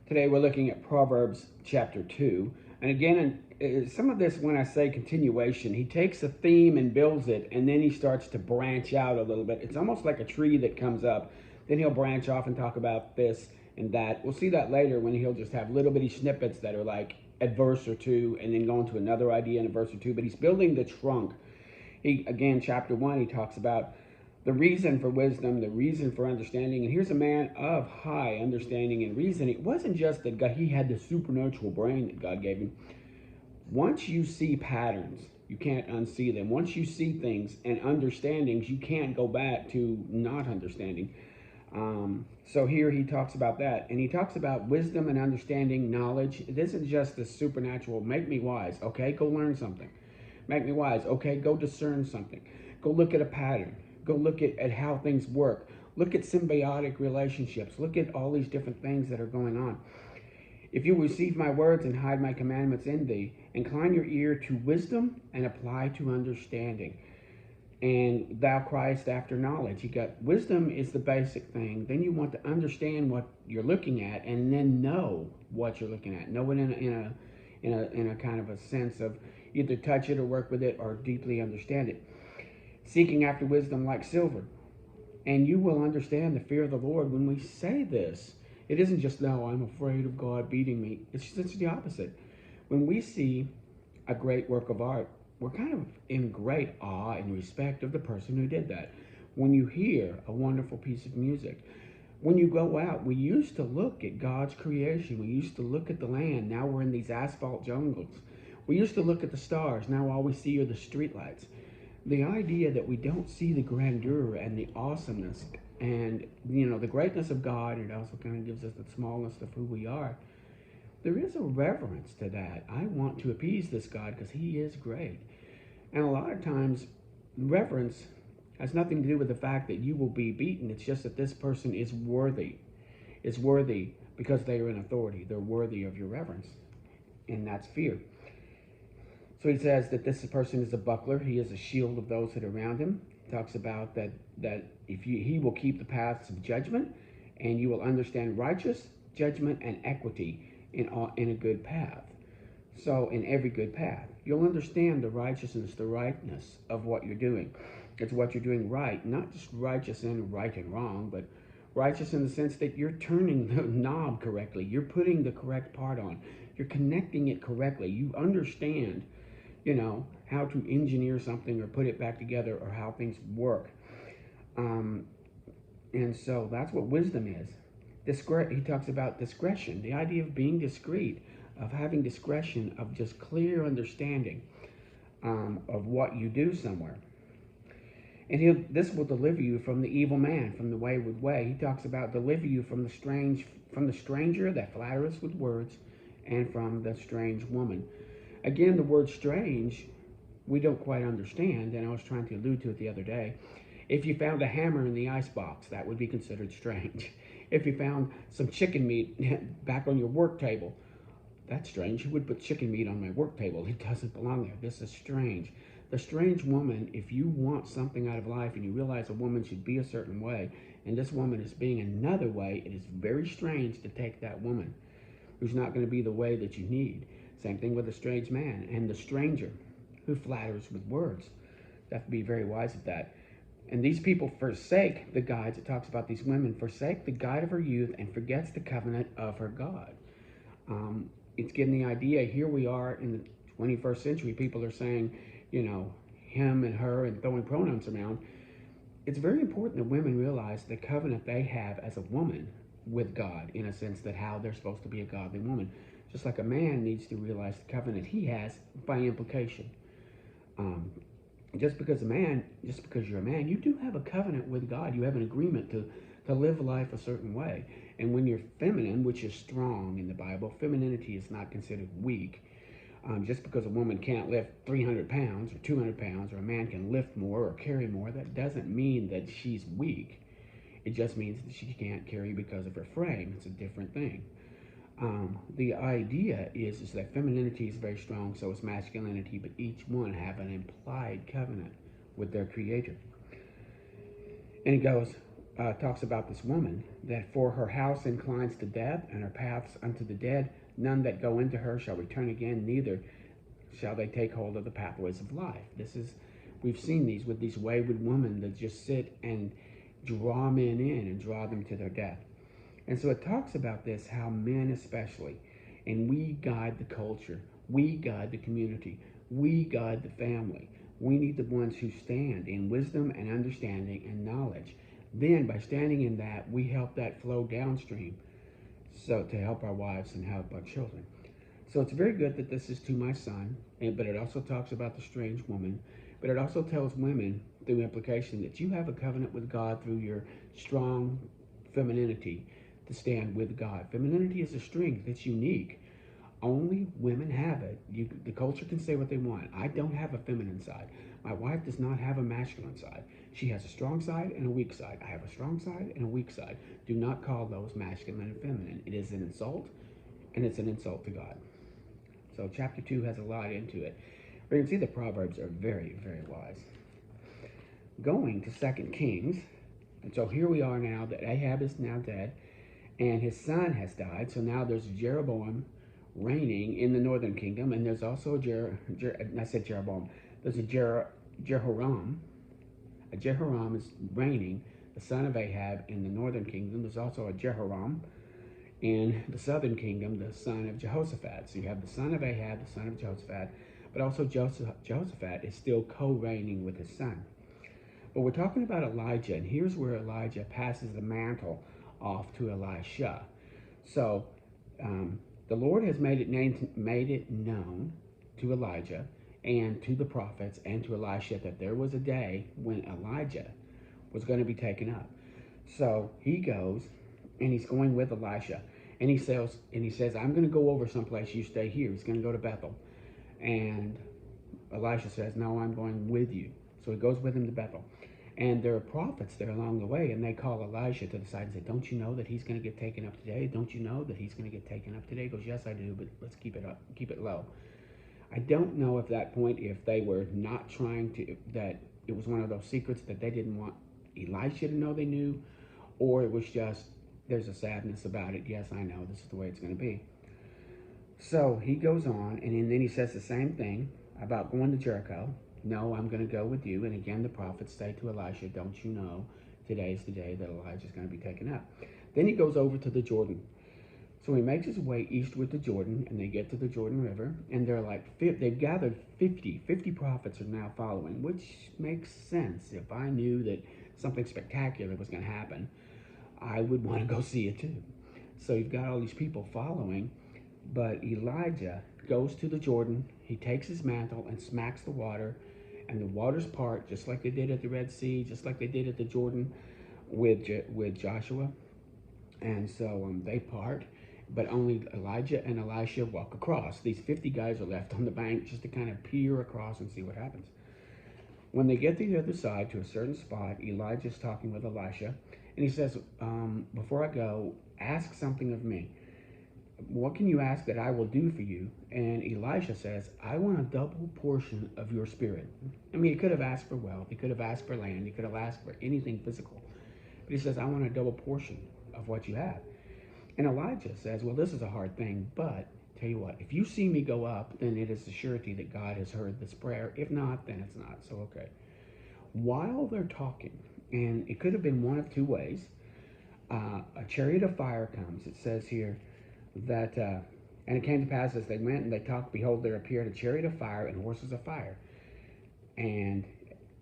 Today we're looking at Proverbs chapter 2. And again, some of this, when I say continuation, he takes a theme and builds it, and then he starts to branch out a little bit. It's almost like a tree that comes up. Then he'll branch off and talk about this and that. We'll see that later when he'll just have little bitty snippets that are like a verse or two and then go into another idea in a verse or two. But he's building the trunk. Again, chapter 1, he talks about the reason for wisdom, the reason for understanding. And here's a man of high understanding and reason. It wasn't just that he had the supernatural brain that God gave him. Once you see patterns, you can't unsee them. Once you see things and understandings, you can't go back to not understanding. So here he talks about that. And he talks about wisdom and understanding, knowledge. It isn't just the supernatural, make me wise. Okay, go learn something. Make me wise. Okay, go discern something. Go look at a pattern. Go look at how things work. Look at symbiotic relationships. Look at all these different things that are going on. If you receive my words and hide my commandments in thee, incline your ear to wisdom and apply to understanding. And thou criest after knowledge. You got wisdom is the basic thing. Then you want to understand what you're looking at, and then know what you're looking at. Know it in a kind of a sense of either touch it or work with it or deeply understand it. Seeking after wisdom like silver. And you will understand the fear of the Lord when we say this. It isn't just, no, I'm afraid of God beating me. It's the opposite. When we see a great work of art, we're kind of in great awe and respect of the person who did that. When you hear a wonderful piece of music, when you go out, we used to look at God's creation. We used to look at the land. Now we're in these asphalt jungles. We used to look at the stars. Now all we see are the streetlights. The idea that we don't see the grandeur and the awesomeness and, the greatness of God, it also kind of gives us the smallness of who we are. There is a reverence to that. I want to appease this God because he is great. And a lot of times, reverence has nothing to do with the fact that you will be beaten. It's just that this person is worthy. It's worthy because they are in authority. They're worthy of your reverence. And that's fear. So he says that this person is a buckler. He is a shield of those that are around him. He talks about that if he will keep the paths of judgment, and you will understand righteous judgment and equity in a good path. So in every good path, you'll understand the righteousness, the rightness of what you're doing. It's what you're doing right, not just righteous in right and wrong, but righteous in the sense that you're turning the knob correctly. You're putting the correct part on. You're connecting it correctly. You understand how to engineer something or put it back together or how things work. And so that's what wisdom is. He talks about discretion, the idea of being discreet, of having discretion, of just clear understanding of what you do somewhere. And this will deliver you from the evil man, from the wayward way. He talks about deliver you from the stranger that flattereth with words, and from the strange woman. Again, the word strange, we don't quite understand, and I was trying to allude to it the other day. If you found a hammer in the icebox, that would be considered strange. If you found some chicken meat back on your work table, that's strange. Who would put chicken meat on my work table? It doesn't belong there. This is strange. The strange woman, if you want something out of life and you realize a woman should be a certain way, and this woman is being another way, it is very strange to take that woman who's not going to be the way that you need. Same thing with a strange man and the stranger who flatters with words. You have to be very wise of that. And these people forsake the guides. It talks about these women forsake the guide of her youth and forgets the covenant of her God. It's getting the idea. Here we are in the 21st century. People are saying, him and her and throwing pronouns around. It's very important that women realize the covenant they have as a woman with God, in a sense that how they're supposed to be a godly woman. Just like a man needs to realize the covenant he has by implication. Just because you're a man, you do have a covenant with God. You have an agreement to live life a certain way. And when you're feminine, which is strong in the Bible, femininity is not considered weak. Just because a woman can't lift 300 pounds or 200 pounds, or a man can lift more or carry more, that doesn't mean that she's weak. It just means that she can't carry because of her frame. It's a different thing. The idea is that femininity is very strong, so is masculinity, but each one have an implied covenant with their creator. And he goes, talks about this woman, that for her house inclines to death, and her paths unto the dead. None that go into her shall return again, neither shall they take hold of the pathways of life. We've seen these with these wayward women that just sit and draw men in and draw them to their death. And so it talks about this, how men especially, and we guide the culture, we guide the community, we guide the family. We need the ones who stand in wisdom and understanding and knowledge. Then by standing in that, we help that flow downstream, so to help our wives and help our children. So it's very good that this is to my son, but it also talks about the strange woman. But it also tells women, through implication, that you have a covenant with God through your strong femininity to stand with God. Femininity is a strength. It's unique. Only women have it. The culture can say what they want. I don't have a feminine side. My wife does not have a masculine side. She has a strong side and a weak side. I have a strong side and a weak side. Do not call those masculine and feminine. It is an insult, and it's an insult to God. So chapter 2 has a lot into it. But you can see the Proverbs are very, very wise. Going to 2 Kings, and so here we are now that Ahab is now dead, and his son has died. So now there's Jeroboam reigning in the northern kingdom, and there's also I said Jeroboam. There's a Jehoram. A Jehoram is reigning, the son of Ahab, in the northern kingdom. There's also a Jehoram in the southern kingdom, the son of Jehoshaphat. So you have the son of Ahab, the son of Jehoshaphat, but also Jehoshaphat is still co-reigning with his son. But we're talking about Elijah, and here's where Elijah passes the mantle off to Elisha. So the Lord has made it known to Elijah and to the prophets and to Elisha that there was a day when Elijah was going to be taken up. So he goes, and he's going with Elisha, and he says, I'm going to go over someplace. You stay here. He's going to go to Bethel, and Elisha says, no, I'm going with you. So he goes with him to Bethel. And there are prophets there along the way, and they call Elisha to the side and say, don't you know that he's going to get taken up today? Don't you know that he's going to get taken up today? He goes, yes, I do, but let's keep it low. I don't know at that point if they were not trying to, that it was one of those secrets that they didn't want Elisha to know they knew, or it was just, there's a sadness about it. Yes, I know, this is the way it's going to be. So he goes on, and then he says the same thing about going to Jericho. No, I'm going to go with you. And again, the prophets say to Elisha, don't you know today's the day that Elijah's going to be taken up? Then he goes over to the Jordan. So he makes his way eastward to Jordan, and they get to the Jordan River, and they've gathered 50 prophets are now following, which makes sense. If I knew that something spectacular was going to happen, I would want to go see it too. So you've got all these people following, but Elijah goes to the Jordan. He takes his mantle and smacks the water, and the waters part, just like they did at the Red Sea, just like they did at the Jordan with Joshua. And so they part, but only Elijah and Elisha walk across. These 50 guys are left on the bank just to kind of peer across and see what happens. When they get to the other side, to a certain spot, Elijah's talking with Elisha, and he says, before I go, ask something of me. What can you ask that I will do for you? And Elisha says, I want a double portion of your spirit. I mean, he could have asked for wealth. He could have asked for land. He could have asked for anything physical. But he says, I want a double portion of what you have. And Elijah says, well, this is a hard thing, but tell you what, if you see me go up, then it is a surety that God has heard this prayer. If not, then it's not. So, okay. While they're talking, and it could have been one of two ways, a chariot of fire comes. It says here that, and it came to pass as they went and they talked, behold, there appeared a chariot of fire and horses of fire. And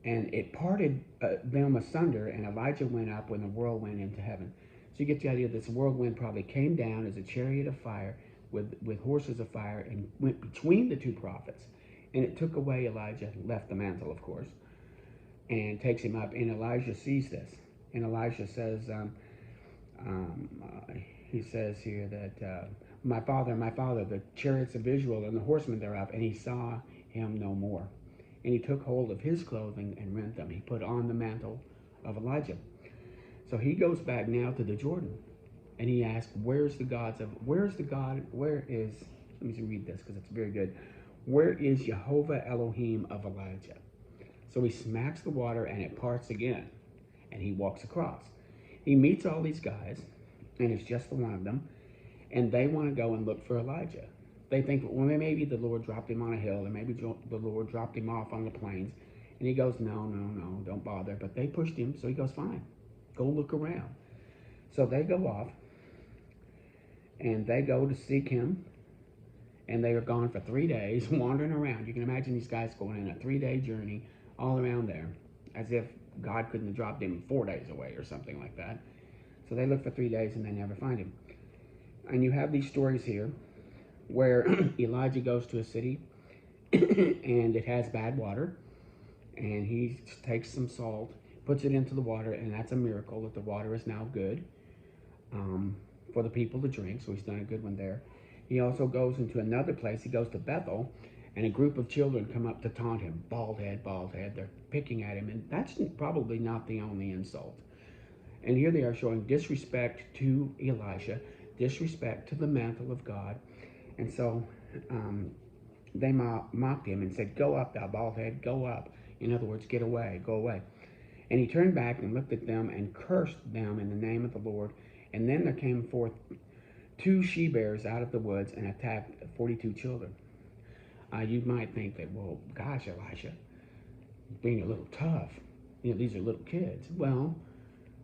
it parted them asunder, and Elijah went up when the whirlwind into heaven. So you get the idea that this whirlwind probably came down as a chariot of fire with horses of fire and went between the two prophets. And it took away Elijah, left the mantle, of course, and takes him up. And Elijah sees this. And Elijah says, he says here that, my father, the chariots of Israel and the horsemen thereof, and he saw him no more. And he took hold of his clothing and rent them. He put on the mantle of Elijah. So he goes back now to the Jordan, and he asks, where is, let me read this because it's very good. Where is Jehovah Elohim of Elijah? So he smacks the water and it parts again, and he walks across. He meets all these guys, and it's just the one of them, and they want to go and look for Elijah. They think, well, maybe the Lord dropped him on a hill, or maybe the Lord dropped him off on the plains. And he goes, no, no, no, don't bother. But they pushed him, so he goes, fine, go look around. So they go off, and they go to seek him, and they are gone for 3 days, wandering around. You can imagine these guys going on a 3-day journey all around there, as if God couldn't have dropped him 4 days away or something like that. So they look for 3 days, and they never find him. And you have these stories here where Elijah goes to a city, and it has bad water, and he takes some salt, puts it into the water, and that's a miracle that the water is now good for the people to drink. So he's done a good one there. He also goes into another place. He goes to Bethel, and a group of children come up to taunt him. Bald head, bald head. They're picking at him, and that's probably not the only insult. And here they are showing disrespect to Elisha, disrespect to the mantle of God. And so they mocked him and said, go up, thou bald head, go up. In other words, get away, go away. And he turned back and looked at them and cursed them in the name of the Lord. And then there came forth 2 she-bears out of the woods and attacked 42 children. You might think that, well, gosh, Elisha, being a little tough. These are little kids. Well,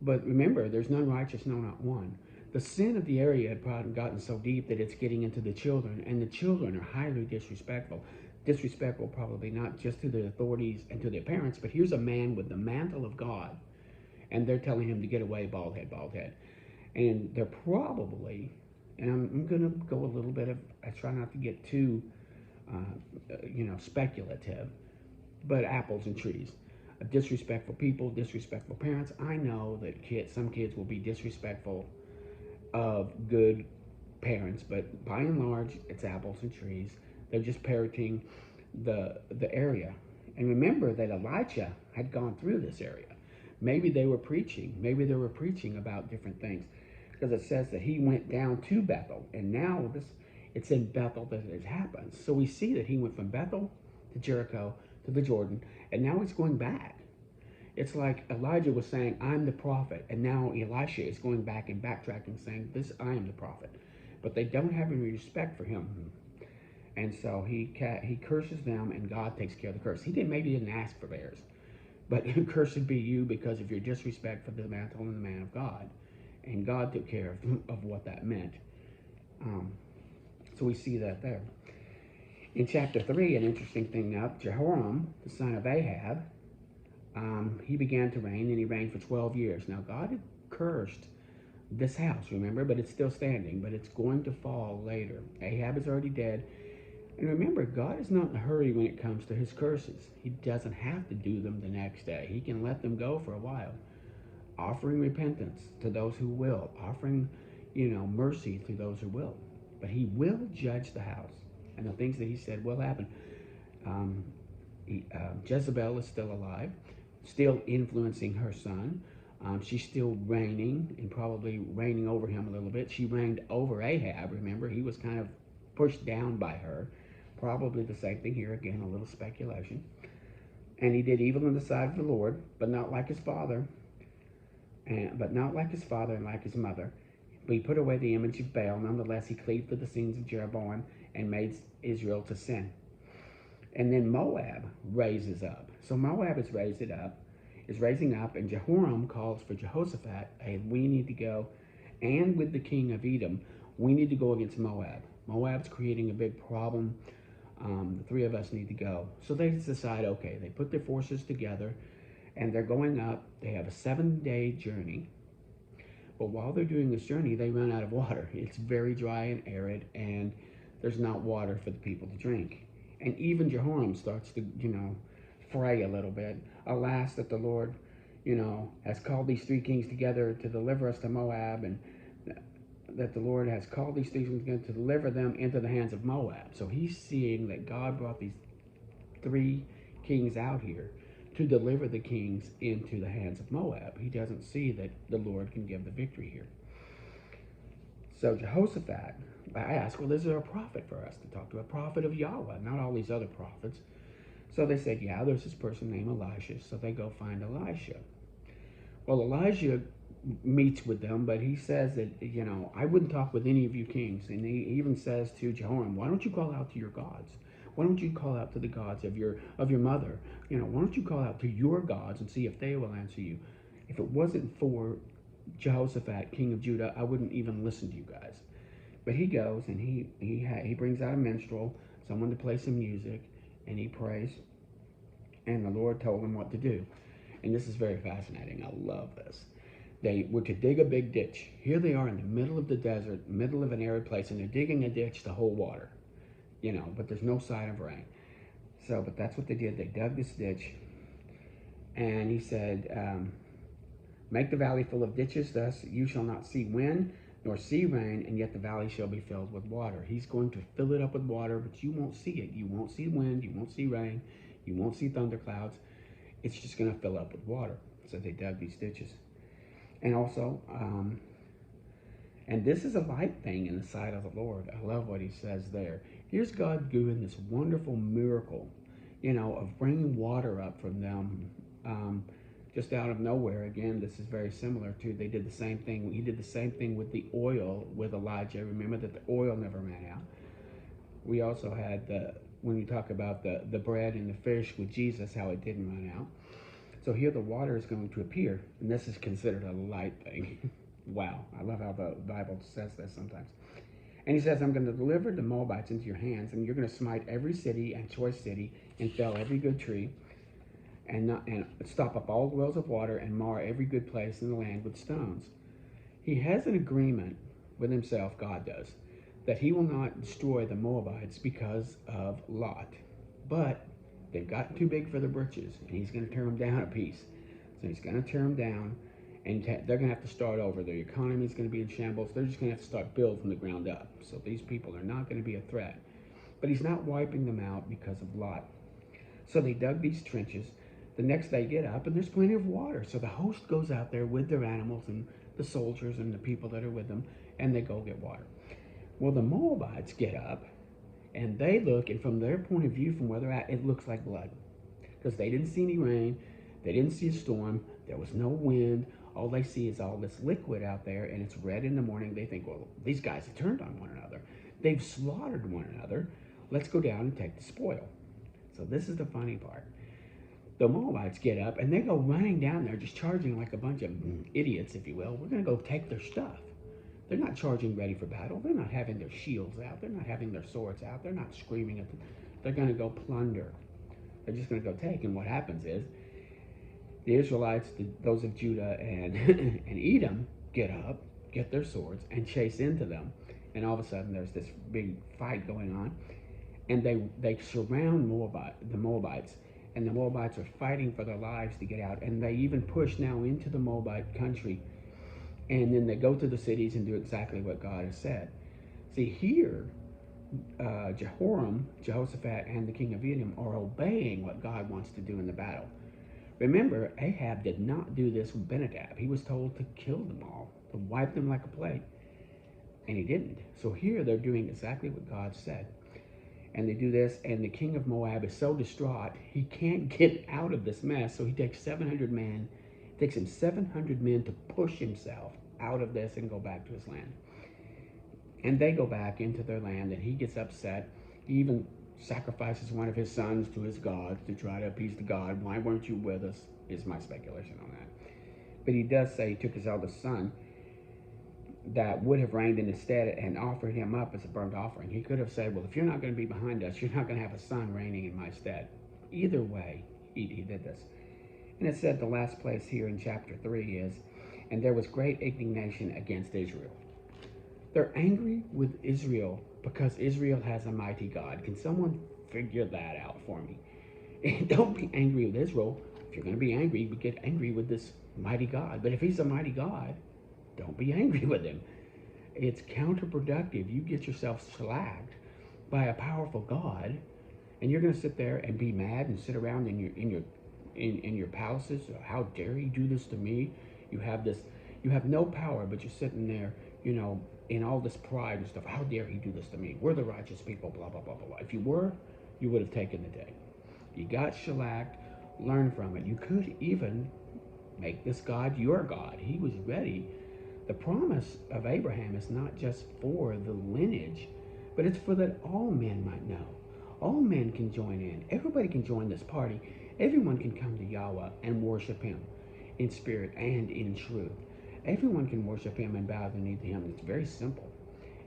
but remember, there's none righteous, no, not one. The sin of the area had probably gotten so deep that it's getting into the children, and the children are highly disrespectful. Disrespectful probably not just to the authorities and to their parents, but here's a man with the mantle of God, and they're telling him to get away, bald head, bald head. And they're probably, and I'm going to go a little bit of, I try not to get too, speculative, but apples and trees. Disrespectful people, disrespectful parents. I know that some kids will be disrespectful of good parents, but by and large, it's apples and trees. They're just parroting the area. And remember that Elijah had gone through this area. Maybe they were preaching. Maybe they were preaching about different things, because it says that he went down to Bethel, and now it's in Bethel that it happens. So we see that he went from Bethel to Jericho to the Jordan, and now he's going back. It's like Elijah was saying, I'm the prophet, and now Elisha is going back and backtracking, saying, I am the prophet. But they don't have any respect for him. And so he curses them, and God takes care of the curse. Maybe didn't ask for theirs, but cursed be you because of your disrespect for the mantle and the man of God. And God took care of what that meant. So we see that there. In chapter 3, an interesting thing now, Jehoram, the son of Ahab, he began to reign, and he reigned for 12 years. Now, God had cursed this house, remember, but it's still standing, but it's going to fall later. Ahab is already dead. And remember, God is not in a hurry when it comes to his curses. He doesn't have to do them the next day. He can let them go for a while, offering repentance to those who will, offering, mercy to those who will. But he will judge the house, and the things that he said will happen. Jezebel is still alive, still influencing her son. She's still reigning, and probably reigning over him a little bit. She reigned over Ahab, remember? He was kind of pushed down by her. Probably the same thing here, again, a little speculation. And he did evil in the sight of the Lord, but not like his father, and like his mother. But he put away the image of Baal. Nonetheless, he cleaved to the sins of Jeroboam and made Israel to sin. And then Moab raises up. So Moab is raising up, and Jehoram calls for Jehoshaphat, hey, we need to go, and with the king of Edom, we need to go against Moab. Moab's creating a big problem. The 3 of us need to go. So they decide, okay, they put their forces together, and they're going up. They have a 7-day journey. But while they're doing this journey, they run out of water. It's very dry and arid, and there's not water for the people to drink. And even Jehoram starts to, fray a little bit. Alas, that the Lord, has called these 3 kings together to deliver us to Moab, and that the Lord has called these 3 kings together to deliver them into the hands of Moab. So he's seeing that God brought these 3 kings out here to deliver the kings into the hands of Moab. He doesn't see that the Lord can give the victory here. So Jehoshaphat, I asked, well, is there a prophet for us to talk to? A prophet of Yahweh, not all these other prophets. So they said, yeah, there's this person named Elisha. So they go find Elisha. Well, Elijah meets with them, but he says that, I wouldn't talk with any of you kings. And he even says to Jehoram, why don't you call out to your gods? Why don't you call out to the gods of your mother? Why don't you call out to your gods and see if they will answer you? If it wasn't for Jehoshaphat, king of Judah, I wouldn't even listen to you guys. But he goes and he brings out a minstrel, someone to play some music, and he prays. And the Lord told him what to do. And this is very fascinating. I love this. They were to dig a big ditch. Here they are in the middle of the desert, middle of an arid place, and they're digging a ditch to hold water. But there's no sign of rain. But that's what they did. They dug this ditch. And he said, make the valley full of ditches, thus you shall not see wind nor see rain, and yet the valley shall be filled with water. He's going to fill it up with water, but you won't see it. You won't see wind, you won't see rain, you won't see thunderclouds. It's just going to fill up with water. So they dug these ditches. And also, and this is a light thing in the sight of the Lord. I love what he says there. Here's God doing this wonderful miracle, of bringing water up from them, just out of nowhere. Again, this is very similar to, they did the same thing. He did the same thing with the oil with Elijah. Remember that the oil never ran out. We also had when we talk about the bread and the fish with Jesus, how it didn't run out. So here the water is going to appear, and this is considered a light thing. Wow, I love how the Bible says this sometimes. And he says, I'm going to deliver the Moabites into your hands, and you're going to smite every city and choice city, and fell every good tree, and stop up all the wells of water, and mar every good place in the land with stones. He has an agreement with himself, God does, that he will not destroy the Moabites because of Lot. But they've gotten too big for their britches, and he's going to tear them down a piece. So he's going to tear them down, and they're going to have to start over. Their economy is going to be in shambles. They're just going to have to start building from the ground up. So these people are not going to be a threat. But he's not wiping them out because of Lot. So they dug these trenches. The next day get up, and there's plenty of water. So the host goes out there with their animals and the soldiers and the people that are with them, and they go get water. Well, the Moabites get up, and they look, and from their point of view, from where they're at, it looks like blood. Because they didn't see any rain, they didn't see a storm, there was no wind. All they see is all this liquid out there, and it's red in the morning. They think, well, these guys have turned on one another. They've slaughtered one another. Let's go down and take the spoil. So this is the funny part. The Moabites get up, and they go running down there, just charging like a bunch of idiots, if you will. We're going to go take their stuff. They're not charging ready for battle. They're not having their shields out. They're not having their swords out. They're not screaming at them. They're going to go plunder. They're just going to go take. And what happens is the Israelites, those of Judah and, and Edom, get up, get their swords, and chase into them. And all of a sudden, there's this big fight going on. And they surround the Moabites. And the Moabites are fighting for their lives to get out. And they even push now into the Moabite country. And then they go to the cities and do exactly what God has said. See, here, Jehoshaphat, and the king of Edom are obeying what God wants to do in the battle. Remember, Ahab did not do this with Ben-Hadad. He was told to kill them all, to wipe them like a plague. And he didn't. So here they're doing exactly what God said. And they do this, and the king of Moab is so distraught, he can't get out of this mess. So he takes 700 men. It takes him 700 men to push himself out of this and go back to his land. And they go back into their land, and he gets upset. He even sacrifices one of his sons to his gods to try to appease the god. Why weren't you with us? Is my speculation on that. But he does say he took his eldest son that would have reigned in his stead and offered him up as a burnt offering. He could have said, well, if you're not going to be behind us, you're not going to have a son reigning in my stead. Either way, he did this. And it said the last place here in chapter 3 is, and there was great indignation against Israel. They're angry with Israel because Israel has a mighty God. Can someone figure that out for me? And don't be angry with Israel. If you're going to be angry, get angry with this mighty God. But if he's a mighty God, don't be angry with him. It's counterproductive. You get yourself slagged by a powerful God, and you're going to sit there and be mad and sit around in your palaces. How dare he do this to me? You have no power, but you're sitting there, in all this pride and stuff. How dare he do this to me? We're the righteous people, blah, blah, blah, blah, blah. If you were, you would have taken the day. You got shellacked, learn from it. You could even Make this God your God. He was ready. The promise of Abraham is not just for the lineage, but it's for that all men might know. All men can join in. Everybody can join this party. Everyone can come to Yahweh and worship him in spirit and in truth. Everyone can worship him and bow the knee to him. It's very simple.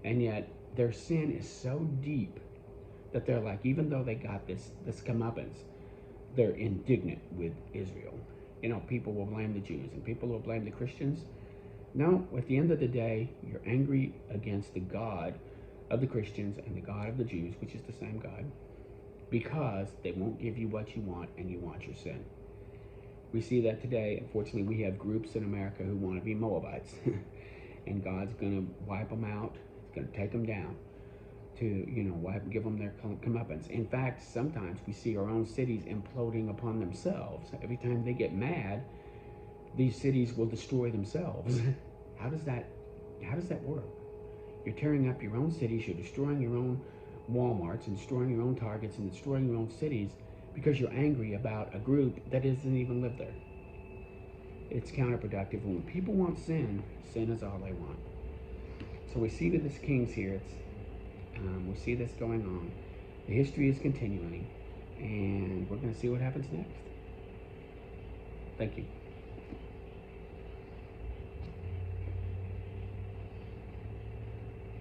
And yet their sin is so deep that they're like, even though they got this comeuppance, they're indignant with Israel. You know, people will blame the Jews and people will blame the Christians. No, at the end of the day, you're angry against the God of the Christians and the God of the Jews, which is the same God, because they won't give you what you want and you want your sin. We see that today. Unfortunately, we have groups in America who want to be Moabites. And God's going to wipe them out. He's going to take them down to, give them their comeuppance. In fact, sometimes we see our own cities imploding upon themselves. Every time they get mad, these cities will destroy themselves. How does that work? You're tearing up your own cities. You're destroying your own Walmarts and destroying your own Targets and destroying your own cities because you're angry about a group that doesn't even live there. It's counterproductive. When people want sin, sin is all they want. So we see with this kings here, we see this going on. The history is continuing, and we're going to see what happens next. Thank you.